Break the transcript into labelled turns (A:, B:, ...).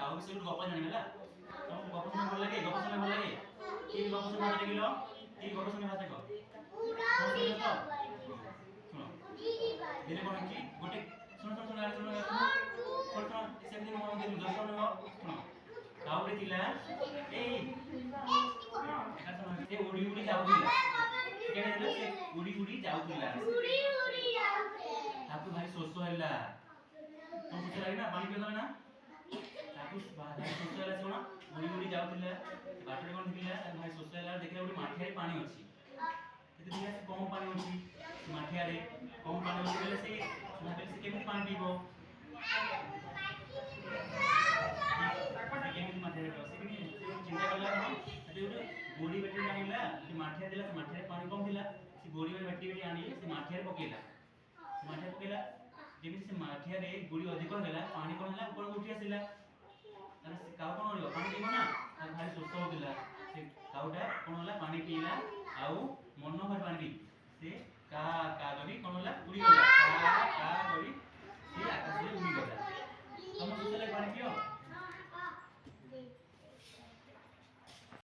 A: काऊ विषय गप जानिबेला तुमको गप सुने भल लगे गप सुने भल लगे कि गप सुने भात देखिलो कि गप सुने भात देखो पूरा उड़ी जाबे सुनो दिले कोन की गोटे सुनो सुनो सुनो सुनो सुनो से दिन मन दिन दस सुनो सुनो काऊ रे थिला ए एटा सुनो से उड़ी उड़ी जाउतिला केने से उड़ी उड़ी जाउतिला ताकू भाई सोसो हैला तुम सोच रही ना पानी पियो ना ताकू भाई सोसो हैला सुनो उड़ी उड़ी जाउतिला बाटरे कोन थिला भाई सोसो हैला देखले उडी माठिया रे पानी अछि केते दिया से कम पानी अछि माठिया रे कम पानी अछि बेले से सुना से केमिति पानी पीबो केमिति माठिया रे से कि चिंता करला ना अते उडी गोडी बेटी आनिला कि माठिया दिला से माठिया रे पानी कम थिला से गोडी बेटी बेटी आनी से माठिया रे पकेला माठिया पकेला जेमिति से माठिया रे गोडी अधिक होला पानी कोन होला ऊपर उठी आसिला अरे से काउ कोन होइबो पानी पीबो ना तार भारी सुस्त होतिला से काउटा कोन होला पानी पीला आउ मन भर पानी से का करी कोन होला उड़ी गला का करी से आकाश रे उड़ी गला